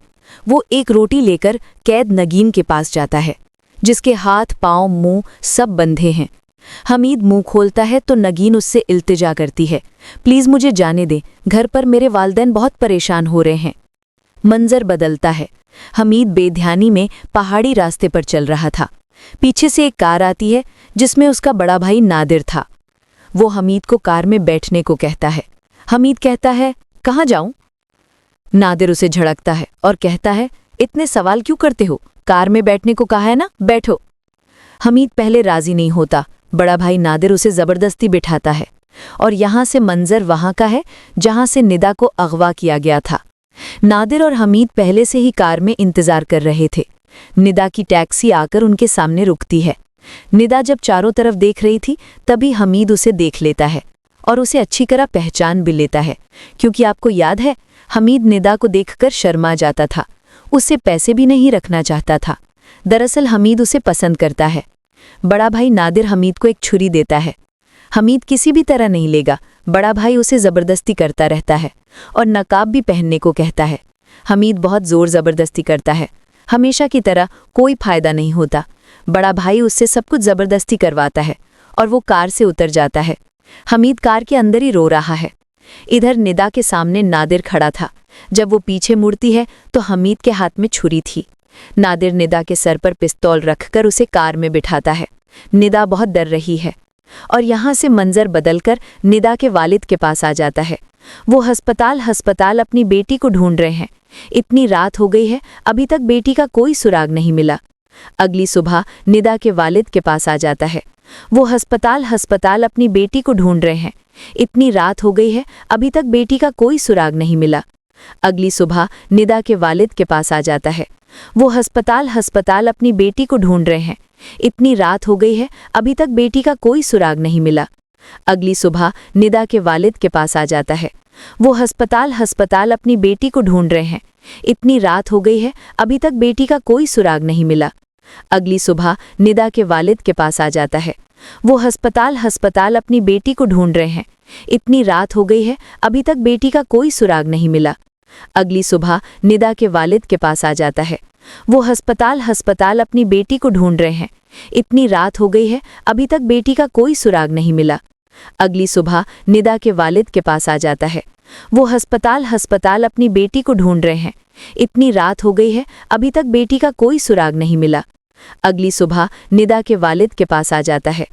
वो एक रोटी लेकर कैद नगीन के पास जाता है, जिसके हाथ पांव मुंह सब बंधे हैं। हमीद मुंह खोलता है तो नगीन उससे इल्तिजा करती है, प्लीज़ मुझे जाने दे, घर पर मेरे वालिदैन बहुत परेशान हो रहे हैं। मंजर बदलता है। हमीद बेध्यानी में पहाड़ी रास्ते पर चल रहा था। पीछे से एक कार आती है जिसमें उसका बड़ा भाई नादिर था। वो हमीद को कार में बैठने को कहता है। हमीद कहता है, कहाँ जाऊं? नादिर उसे झड़कता है और कहता है, इतने सवाल क्यों करते हो? कार में बैठने को कहा है ना, बैठो। हमीद पहले राजी नहीं होता। बड़ा भाई नादिर उसे जबरदस्ती बिठाता है और यहाँ से मंजर वहाँ का है जहाँ से निदा को अगवा किया गया था। नादिर और हमीद पहले से ही कार में इंतजार कर रहे थे। निदा की टैक्सी आकर उनके सामने रुकती है। निदा जब चारों तरफ देख रही थी तभी हमीद उसे देख लेता है और उसे अच्छी तरह पहचान भी लेता है, क्योंकि आपको याद है हमीद निदा को देखकर शर्मा जाता था, उससे पैसे भी नहीं रखना चाहता था। दरअसल हमीद उसे पसंद करता है। बड़ा भाई नादिर हमीद को एक छुरी देता है। हमीद किसी भी तरह नहीं लेगा। बड़ा भाई उसे ज़बरदस्ती करता रहता है और नकाब भी पहनने को कहता है। हमीद बहुत ज़ोर ज़बरदस्ती करता है। हमेशा की तरह कोई फ़ायदा नहीं होता। बड़ा भाई उससे सब कुछ ज़बरदस्ती करवाता है और वो कार से उतर जाता है। हमीद कार के अंदर ही रो रहा है। इधर निदा के सामने नादिर खड़ा था। जब वो पीछे मुड़ती है तो हमीद के हाथ में छुरी थी। नादिर निदा के सर पर पिस्तौल रखकर उसे कार में बिठाता है। निदा बहुत डर रही है और यहाँ से मंजर बदलकर निदा के वालिद के पास आ जाता है। वो हस्पताल अपनी बेटी को ढूंढ रहे हैं। इतनी रात हो गई है, अभी तक बेटी का कोई सुराग नहीं मिला। अगली सुबह निदा के वालिद के पास आ जाता है। वो हस्पताल अपनी बेटी को ढूंढ रहे हैं। इतनी रात हो गई है, अभी तक बेटी का कोई सुराग नहीं मिला। अगली सुबह निदा के वालिद के पास आ जाता है। वो हस्पताल अपनी बेटी को ढूंढ रहे हैं। इतनी रात हो गई है, अभी तक बेटी का कोई सुराग नहीं मिला। अगली सुबह निदा के वालिद के पास आ जाता है। वो हस्पताल अपनी बेटी को ढूंढ रहे हैं। इतनी रात हो गई है, अभी तक बेटी का कोई सुराग नहीं मिला। अगली सुबह निदा के वालिद के पास आ जाता है। वो हस्पताल अपनी बेटी को ढूंढ रहे हैं। इतनी रात हो गई है, अभी तक बेटी का कोई सुराग नहीं मिला। अगली सुबह निदा के वालिद के पास आ जाता है। वो हस्पताल अपनी बेटी को ढूंढ रहे हैं। इतनी रात हो गई है, अभी तक बेटी का कोई सुराग नहीं मिला। अगली सुबह निदा के वालिद के पास आ जाता है। वो हस्पताल हस्पताल अपनी बेटी को ढूंढ रहे हैं। इतनी रात हो गई है, अभी तक बेटी का कोई सुराग नहीं मिला। अगली सुबह निदा के वालिद के पास आ जाता है।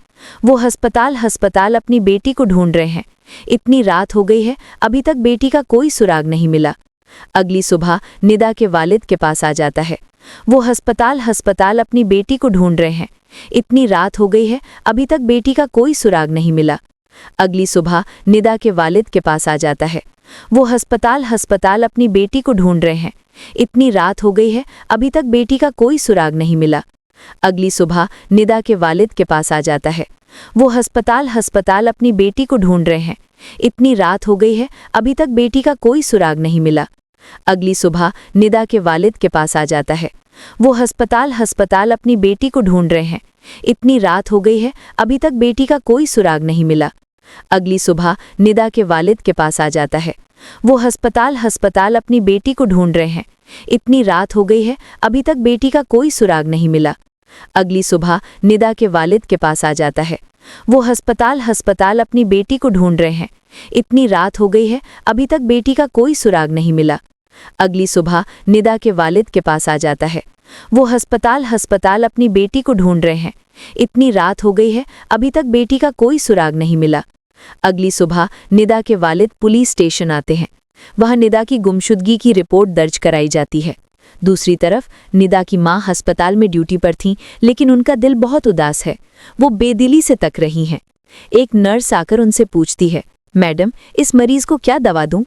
वो हस्पताल हस्पताल अपनी बेटी को ढूंढ रहे हैं। इतनी रात हो गई है, अभी तक बेटी का कोई सुराग नहीं मिला। अगली सुबह निदा के वालिद के पास आ जाता है। वो हस्पताल हस्पताल अपनी बेटी को ढूंढ रहे हैं। इतनी रात हो गई है, अभी तक बेटी का कोई सुराग नहीं मिला। अगली सुबह निदा के वालिद के पास आ जाता है। वो हस्पताल हस्पताल अपनी बेटी को ढूंढ रहे हैं। इतनी रात हो गई है, अभी तक बेटी का कोई सुराग नहीं मिला। अगली सुबह निदा के वालिद के पास आ जाता है। वो हस्पताल हस्पताल अपनी बेटी को ढूंढ रहे हैं। इतनी रात हो गई है, अभी तक बेटी का कोई सुराग नहीं मिला। अगली सुबह निदा के वालिद के पास आ जाता है। वो हस्पताल हस्पताल अपनी बेटी को ढूंढ रहे हैं। इतनी रात हो गई है, अभी तक बेटी का कोई सुराग नहीं मिला। अगली सुबह निदा के वालिद के पास आ जाता है। वो हस्पताल हस्पताल अपनी बेटी को ढूंढ रहे हैं। इतनी रात हो गई है, अभी तक बेटी का कोई सुराग नहीं मिला। अगली सुबह निदा के वालिद के पास आ जाता है। वो हस्पताल हस्पताल अपनी बेटी को ढूंढ रहे हैं। इतनी रात हो गई है, अभी तक बेटी का कोई सुराग नहीं मिला। अगली सुबह निदा के वालिद के पास आ जाता है। वो हस्पताल हस्पताल अपनी बेटी को ढूंढ रहे हैं। इतनी रात हो गई है, अभी तक बेटी का कोई सुराग नहीं मिला। अगली सुबह निदा के वालिद पुलिस स्टेशन आते हैं। वहां निदा की गुमशुदगी की रिपोर्ट दर्ज कराई जाती है। दूसरी तरफ निदा की मां अस्पताल में ड्यूटी पर थीं, लेकिन उनका दिल बहुत उदास है। वो बेदिली से तक रही हैं। एक नर्स आकर उनसे पूछती है, मैडम, इस मरीज को क्या दवा दूं?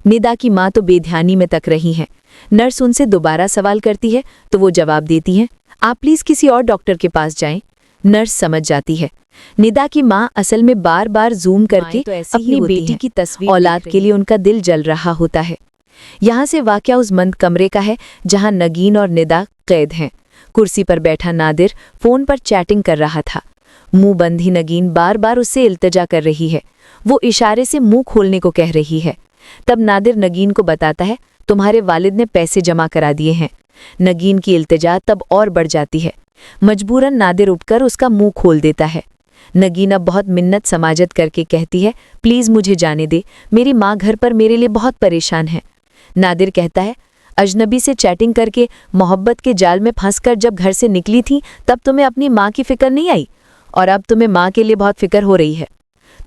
निदा की मां तो बेध्यानी में तक रही हैं। नर्स उनसे दोबारा सवाल करती है तो वो जवाब देती हैं, आप प्लीज किसी और डॉक्टर के पास जाएं। नर्स समझ जाती है। निदा की मां असल में बार बार जूम करके तो ऐसी ही अपनी होती बेटी हैं। की तस्वीर औलाद औलाद के लिए उनका दिल जल रहा होता है। यहाँ से वाकया उस बंद कमरे का है जहाँ नगीन और निदा कैद हैं। कुर्सी पर बैठा नादिर फोन पर चैटिंग कर रहा था। मुंह बंद ही नगीन बार बार उससे इल्तिजा कर रही है। वो इशारे से मुंह खोलने को कह रही है। तब नादिर नगीन को बताता है, तुम्हारे वालिद ने पैसे जमा करा दिए हैं। नगीन की इल्तिजा तब और बढ़ जाती है। मजबूरन नादिर उठकर उसका मुंह खोल देता है। नगीन अब बहुत मिन्नत समाजत करके कहती है, प्लीज़ मुझे जाने दे, मेरी माँ घर पर मेरे लिए बहुत परेशान है। नादिर कहता है, अजनबी से चैटिंग करके मोहब्बत के जाल में फंसकर जब घर से निकली थी तब तुम्हें अपनी माँ की फिक्र नहीं आई, और अब तुम्हें माँ के लिए बहुत फिक्र हो रही है।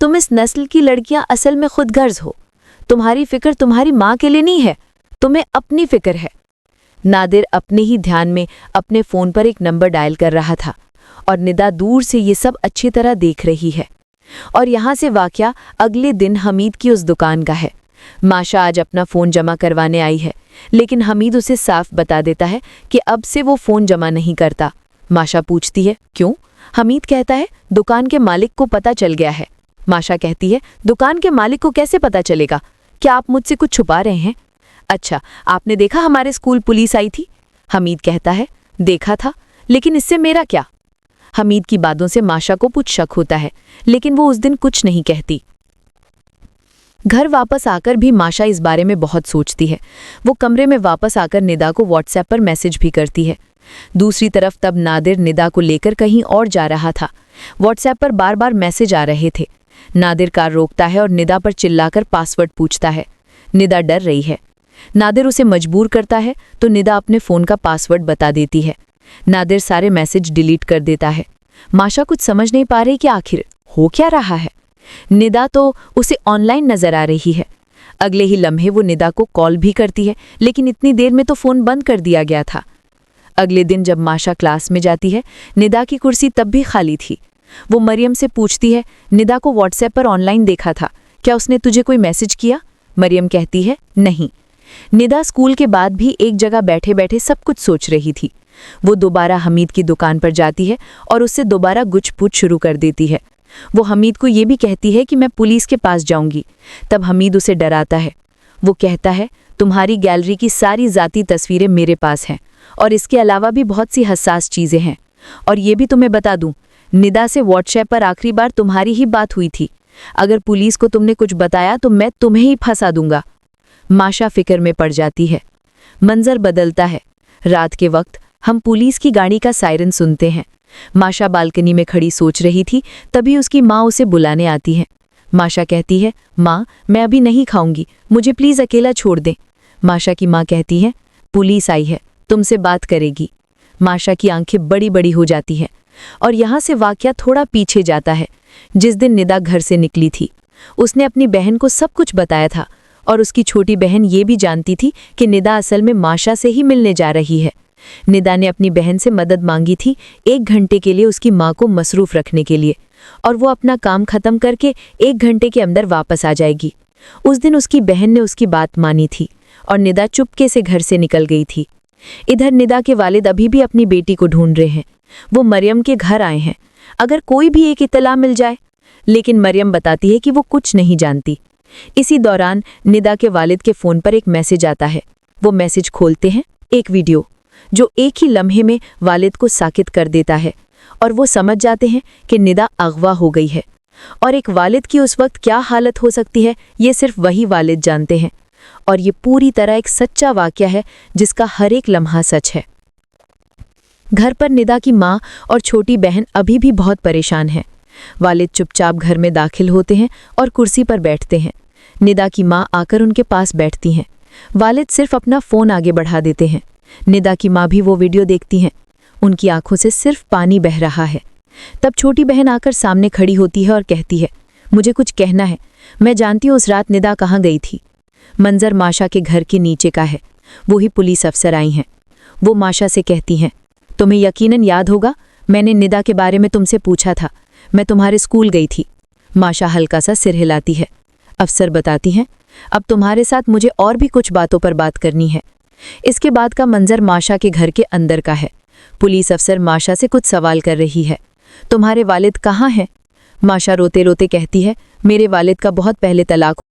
तुम इस नस्ल की लड़कियां असल में खुदगर्ज हो। तुम्हारी फिक्र तुम्हारी माँ के लिए नहीं है, तुम्हें अपनी फिक्र है। नादिर अपने ही ध्यान में अपने फ़ोन पर एक नंबर डायल कर रहा था और निदा दूर से ये सब अच्छी तरह देख रही है। और यहाँ से वाकया अगले दिन हमीद की उस दुकान का है। माशा आज अपना फ़ोन जमा करवाने आई है, लेकिन हमीद उसे साफ बता देता है कि अब से वो फ़ोन जमा नहीं करता। माशा पूछती है, क्यों? हमीद कहता है, दुकान के मालिक को पता चल गया है। माशा कहती है, दुकान के मालिक को कैसे पता चलेगा? क्या आप मुझसे कुछ छुपा रहे हैं? अच्छा, आपने देखा हमारे स्कूल पुलिस आई थी? हमीद कहता है, देखा था, लेकिन इससे मेरा क्या? हमीद की बातों से माशा को कुछ शक होता है, लेकिन वो उस दिन कुछ नहीं कहती। घर वापस आकर भी माशा इस बारे में बहुत सोचती है। वो कमरे में वापस आकर निदा को व्हाट्सएप पर मैसेज भी करती है। दूसरी तरफ तब नादिर निदा को लेकर कहीं और जा रहा था। व्हाट्सएप पर बार बार मैसेज आ रहे थे। नादिर कार रोकता है और निदा पर चिल्लाकर पासवर्ड पूछता है। निदा डर रही है। नादिर उसे मजबूर करता है तो निदा अपने फ़ोन का पासवर्ड बता देती है। नादिर सारे मैसेज डिलीट कर देता है। माशा कुछ समझ नहीं पा रही कि आखिर हो क्या रहा है। निदा तो उसे ऑनलाइन नजर आ रही है। अगले ही लम्हे वो निदा को कॉल भी करती है, लेकिन इतनी देर में तो फ़ोन बंद कर दिया गया था। अगले दिन जब माशा क्लास में जाती है, निदा की कुर्सी तब भी खाली थी। वो मरियम से पूछती है, निदा को व्हाट्सएप पर ऑनलाइन देखा था, क्या उसने तुझे कोई मैसेज किया? मरियम कहती है, नहीं। निदा स्कूल के बाद भी एक जगह बैठे बैठे सब कुछ सोच रही थी। वो दोबारा हमीद की दुकान पर जाती है और उससे दोबारा गुछ-पुछ शुरू कर देती है। वो हमीद को ये भी कहती है कि मैं पुलिस के पास जाऊंगी। तब हमीद उसे डराता है। वो कहता है, तुम्हारी गैलरी की सारी ज़ाती तस्वीरें मेरे पास हैं और इसके अलावा भी बहुत सी हसास चीज़ें हैं। और ये भी तुम्हें बता दूं, निदा से व्हाट्सएप पर आखिरी बार तुम्हारी ही बात हुई थी। अगर पुलिस को तुमने कुछ बताया तो मैं तुम्हें ही फंसा दूंगा। माशा फिक्र में पड़ जाती है। मंजर बदलता है। रात के वक्त हम पुलिस की गाड़ी का सायरन सुनते हैं। माशा बालकनी में खड़ी सोच रही थी, तभी उसकी माँ उसे बुलाने आती है। माशा कहती है, माँ मैं अभी नहीं खाऊंगी, मुझे प्लीज़ अकेला छोड़ दें। माशा की माँ कहती है, पुलिस आई है, तुमसे बात करेगी। माशा की आंखें बड़ी बड़ी हो जाती हैं और यहाँ से वाकया थोड़ा पीछे जाता है। जिस दिन निदा घर से निकली थी उसने अपनी बहन को सब कुछ बताया था और उसकी छोटी बहन ये भी जानती थी कि निदा असल में माशा से ही मिलने जा रही है। निदा ने अपनी बहन से मदद मांगी थी 1 घंटे के लिए उसकी माँ को मसरूफ रखने के लिए, और वो अपना काम खत्म करके 1 घंटे के अंदर वापस आ जाएगी। उस दिन उसकी बहन ने उसकी बात मानी थी और निदा चुपके से घर से निकल गई थी। इधर निदा के वालिद अभी भी अपनी बेटी को ढूंढ रहे हैं। वो मरियम के घर आए हैं, अगर कोई भी एक इत्तला मिल जाए। लेकिन मरियम बताती है कि वो कुछ नहीं जानती। इसी दौरान निदा के वालिद के फ़ोन पर एक मैसेज आता है। वो मैसेज खोलते हैं, एक वीडियो जो एक ही लम्हे में वालिद को साकित कर देता है और वो समझ जाते हैं कि निदा अगवा हो गई है। और एक वालिद की उस वक्त क्या हालत हो सकती है ये सिर्फ वही वालिद जानते हैं। और ये पूरी तरह एक सच्चा वाक़या है जिसका हर एक लम्हा सच है। घर पर निदा की माँ और छोटी बहन अभी भी बहुत परेशान हैं। वालिद चुपचाप घर में दाखिल होते हैं और कुर्सी पर बैठते हैं। निदा की माँ आकर उनके पास बैठती हैं। वालिद सिर्फ अपना फ़ोन आगे बढ़ा देते हैं। निदा की माँ भी वो वीडियो देखती हैं। उनकी आंखों से सिर्फ पानी बह रहा है। तब छोटी बहन आकर सामने खड़ी होती है और कहती है, मुझे कुछ कहना है, मैं जानती हूँ उस रात निदा कहाँ गई थी। मंजर माशा के घर के नीचे का है। वो ही पुलिस अफसर आई हैं। वो माशा से कहती हैं, तुम्हें यकीनन याद होगा मैंने निदा के बारे में तुमसे पूछा था, मैं तुम्हारे स्कूल गई थी। माशा हल्का सा सिर हिलाती है। अफसर बताती हैं, अब तुम्हारे साथ मुझे और भी कुछ बातों पर बात करनी है। इसके बाद का मंजर माशा के घर के अंदर का है। पुलिस अफसर माशा से कुछ सवाल कर रही है, तुम्हारे वालिद कहाँ हैं? माशा रोते रोते कहती है, मेरे वालिद का बहुत पहले तलाक।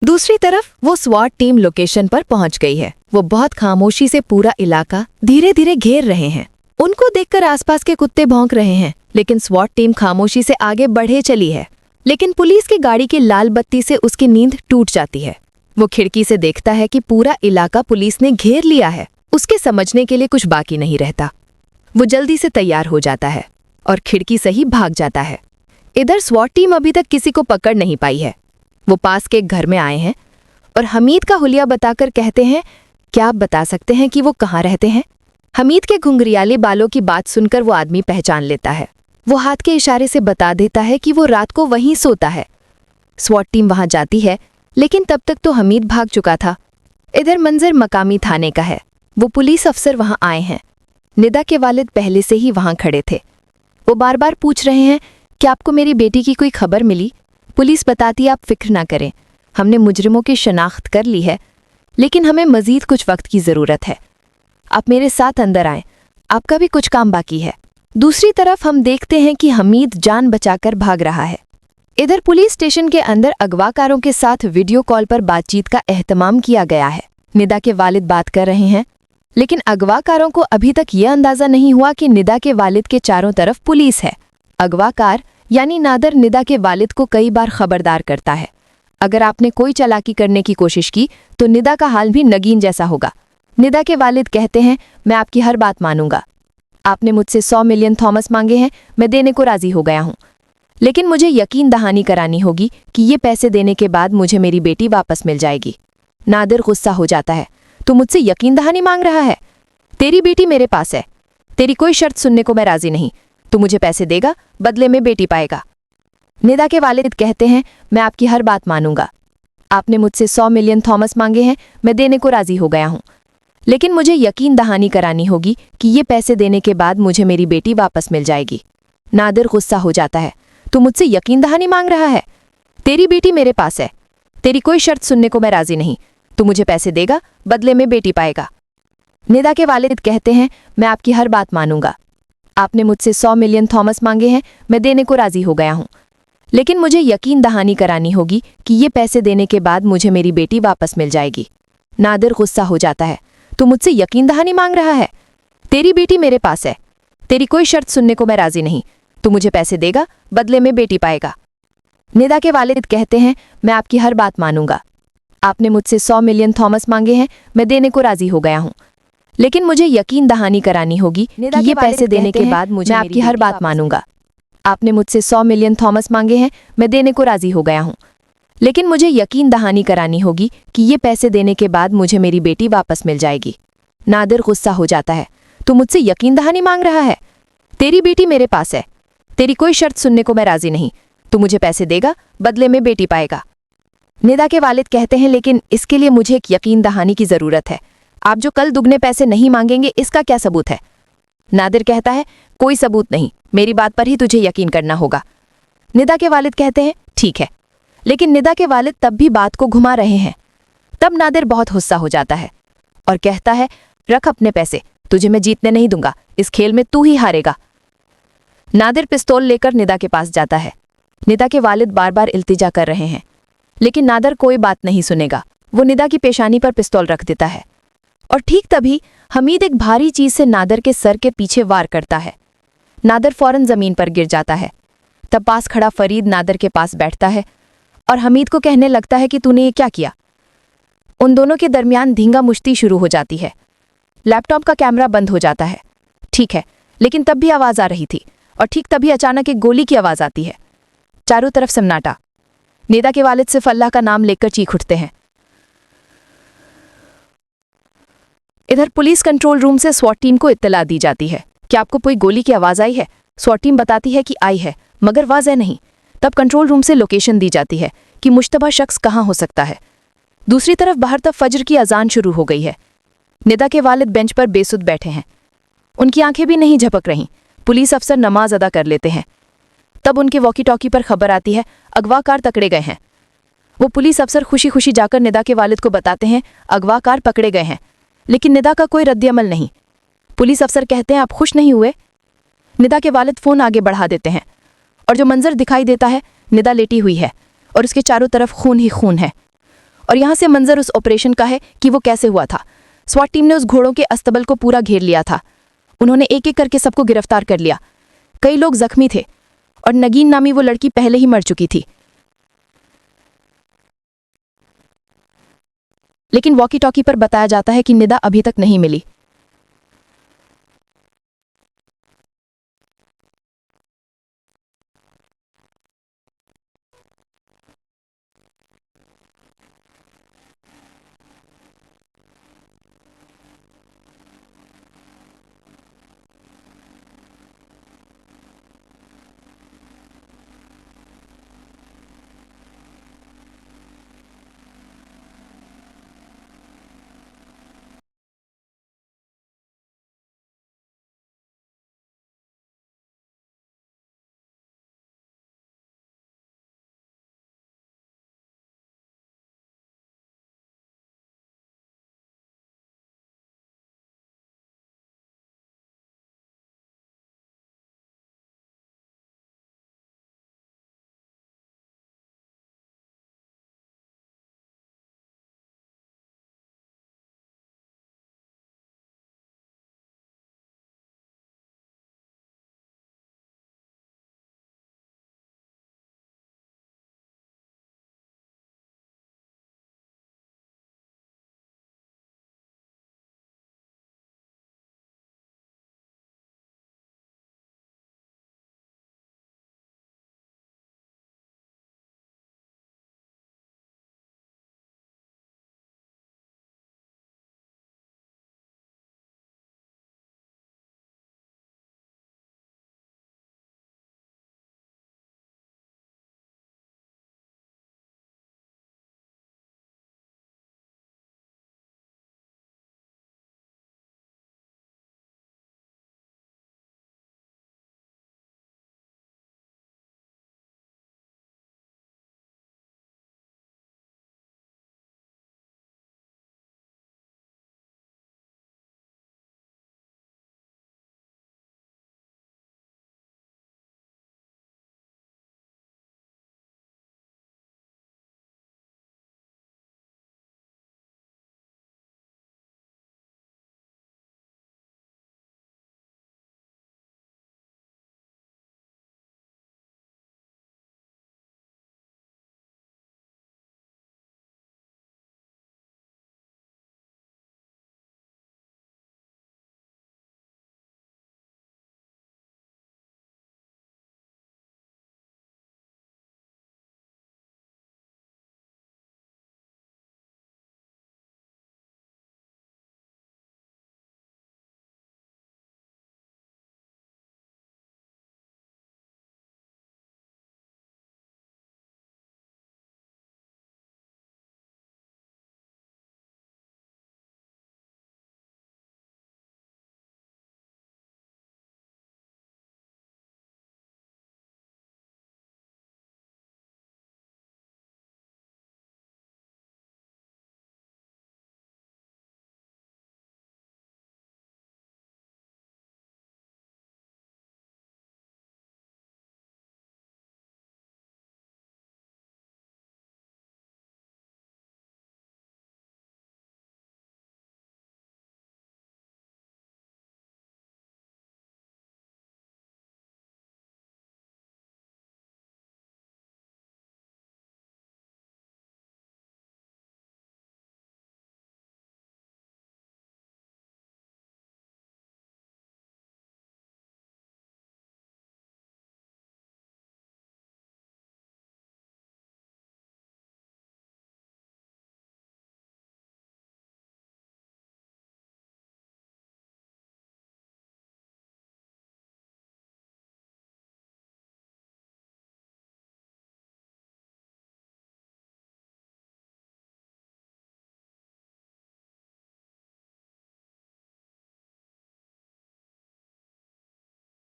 दूसरी तरफ वो स्वाट टीम लोकेशन पर पहुंच गई है। वो बहुत खामोशी से पूरा इलाका धीरे धीरे घेर रहे हैं। उनको देखकर आसपास के कुत्ते भौंक रहे हैं, लेकिन स्वाट टीम खामोशी से आगे बढ़े चली है। लेकिन पुलिस की गाड़ी की लाल बत्ती से उसकी नींद टूट जाती है। वो खिड़की से देखता है कि पूरा इलाका पुलिस ने घेर लिया है। उसके समझने के लिए कुछ बाकी नहीं रहता। वो जल्दी से तैयार हो जाता है और खिड़की से ही भाग जाता है। इधर स्वाट टीम अभी तक किसी को पकड़ नहीं पाई है। वो पास के एक घर में आए हैं और हमीद का हुलिया बताकर कहते हैं, क्या आप बता सकते हैं कि वो कहाँ रहते हैं? हमीद के घुंघरियाले बालों की बात सुनकर वो आदमी पहचान लेता है। वो हाथ के इशारे से बता देता है कि वो रात को वहीं सोता है। स्वाट टीम वहां जाती है, लेकिन तब तक तो हमीद भाग चुका था। इधर मंजर मकामी थाने का है। वो पुलिस अफसर वहां आए हैं। निदा के वालिद पहले से ही वहां खड़े थे। वो बार बार पूछ रहे हैं, क्या आपको मेरी बेटी की कोई खबर मिली? पुलिस बताती, आप फिक्र ना करें, हमने मुजरिमों की शनाख्त कर ली है, लेकिन हमें मजीद कुछ वक्त की ज़रूरत है। आप मेरे साथ अंदर आएं, आपका भी कुछ काम बाकी है। दूसरी तरफ हम देखते हैं कि हमीद जान बचाकर भाग रहा है। इधर पुलिस स्टेशन के अंदर अगवाकारों के साथ वीडियो कॉल पर बातचीत का एहतमाम किया गया है। निदा के वालिद बात कर रहे हैं, लेकिन अगवाकारों को अभी तक यह अंदाज़ा नहीं हुआ कि निदा के वालिद के चारों तरफ पुलिस है। अगवाकार यानी नादर निदा के वालिद को कई बार खबरदार करता है, अगर आपने कोई चालाकी करने की कोशिश की तो निदा का हाल भी नगीन जैसा होगा। निदा के वालिद कहते हैं, मैं आपकी हर बात मानूंगा। आपने मुझसे 100 मिलियन थॉमस मांगे हैं, मैं देने को राजी हो गया हूँ, लेकिन मुझे यकीन दहानी करानी होगी कि ये पैसे देने के बाद मुझे मेरी बेटी वापस मिल जाएगी। नादिर गुस्सा हो जाता है, तू मुझसे यकीन दहानी मांग रहा है? तेरी बेटी मेरे पास है, तेरी कोई शर्त सुनने को मैं राजी नहीं। तू मुझे पैसे देगा, बदले में बेटी पाएगा। निदा के वालिद कहते हैं, मैं आपकी हर बात मानूंगा। आपने मुझसे 100 मिलियन थॉमस मांगे हैं, मैं देने को राजी हो गया हूँ, लेकिन मुझे यकीन दहानी करानी होगी कि ये पैसे देने के बाद मुझे मेरी बेटी वापस मिल जाएगी। नादिर गुस्सा हो जाता है, तू मुझसे यकीन दहानी मांग रहा है? तेरी बेटी मेरे पास है, तेरी कोई शर्त सुनने को मैं राजी नहीं। तू मुझे पैसे देगा, बदले में बेटी पाएगा। निदा के वालिद कहते हैं, मैं आपकी हर बात मानूंगा। आपने मुझसे 100 मिलियन थॉमस मांगे हैं, मैं देने को राजी हो गया हूँ, लेकिन मुझे यकीन दहानी करानी होगी कि ये पैसे देने के बाद मुझे मेरी बेटी वापस मिल जाएगी। नादिर गुस्सा हो जाता है, तू मुझसे यकीन दहानी मांग रहा है? तेरी बेटी मेरे पास है, तेरी कोई शर्त सुनने को मैं राजी नहीं। तू मुझे पैसे देगा, बदले में बेटी पाएगा। निदा के वालिद कहते हैं, मैं आपकी हर बात मानूंगा। आपने मुझसे 100 मिलियन थॉमस मांगे हैं, मैं देने को राजी हो गया हूँ, लेकिन मुझे यकीन दहानी करानी होगी कि ये पैसे देने के बाद मैं आपकी हर बात मानूंगा। आपने मुझसे 100 मिलियन थॉमस मांगे हैं, मैं देने को राजी हो गया हूँ। लेकिन मुझे यकीन दहानी करानी होगी कि ये पैसे देने के बाद मुझे मेरी बेटी वापस मिल जाएगी। नादिर गुस्सा हो जाता है। तू मुझसे यकीन दहानी मांग रहा है? तेरी बेटी मेरे पास है। तेरी कोई शर्त सुनने को मैं राजी नहीं। तू मुझे पैसे देगा, बदले में बेटी पाएगा। निदा के वालिद कहते हैं, लेकिन इसके लिए मुझे एक यकीन दहानी की जरूरत है। आप जो कल दुगने पैसे नहीं मांगेंगे, इसका क्या सबूत है? नादिर कहता है, कोई सबूत नहीं, मेरी बात पर ही तुझे यकीन करना होगा। निदा के वालिद कहते हैं, ठीक है। लेकिन निदा के वालिद तब भी बात को घुमा रहे हैं। तब नादिर बहुत गुस्सा हो जाता है और कहता है, रख अपने पैसे, तुझे मैं जीतने नहीं दूंगा, इस खेल में तू ही हारेगा। नादिर पिस्तौल लेकर निदा के पास जाता है। निदा के वालिद बार बार इल्तिजा कर रहे हैं, लेकिन नादिर कोई बात नहीं सुनेगा। वो निदा की पेशानी पर पिस्तौल रख देता है और ठीक तभी हमीद एक भारी चीज से नादिर के सर के पीछे वार करता है। नादिर फौरन जमीन पर गिर जाता है। तब पास खड़ा फरीद नादिर के पास बैठता है और हमीद को कहने लगता है कि तूने ये क्या किया। उन दोनों के दरमियान धींगा मुश्ती शुरू हो जाती है। लैपटॉप का कैमरा बंद हो जाता है। ठीक है, लेकिन तब भी आवाज आ रही थी और ठीक तभी अचानक एक गोली की आवाज आती है। चारों तरफ सन्नाटा। निदा के वालिद सिर्फ अल्लाह का नाम लेकर चीख उठते हैं। इधर पुलिस कंट्रोल रूम से स्वॉट टीम को इत्तला दी जाती है कि आपको कोई गोली की आवाज आई है। स्वॉट टीम बताती है कि आई है, मगर वाज़ेह नहीं। तब कंट्रोल रूम से लोकेशन दी जाती है कि मुश्तबा शख्स कहाँ हो सकता है। दूसरी तरफ बाहर तब फजर की अजान शुरू हो गई है। निदा के वालिद बेंच पर बेसुध बैठे हैं। उनकी आंखें भी नहीं झपक रहीं। पुलिस अफसर नमाज अदा कर लेते हैं। तब उनके वॉकी टॉकी पर खबर आती है, अगवाकार पकड़े गए हैं। वो पुलिस अफसर खुशी खुशी जाकर निदा के वालिद को बताते हैं, अगवाकार पकड़े गए हैं। लेकिन निदा का कोई रद्द-ए-अमल नहीं। पुलिस अफसर कहते हैं, आप खुश नहीं हुए? निदा के वालिद फ़ोन आगे बढ़ा देते हैं और जो मंजर दिखाई देता है, निदा लेटी हुई है और उसके चारों तरफ खून ही खून है। और यहाँ से मंजर उस ऑपरेशन का है कि वो कैसे हुआ था। स्वाट टीम ने उस घोड़ों के अस्तबल को पूरा घेर लिया था। उन्होंने एक एक करके सबको गिरफ्तार कर लिया। कई लोग जख्मी थे और नगीन नामी वो लड़की पहले ही मर चुकी थी। लेकिन वॉकी टॉकी पर बताया जाता है कि निदा अभी तक नहीं मिली।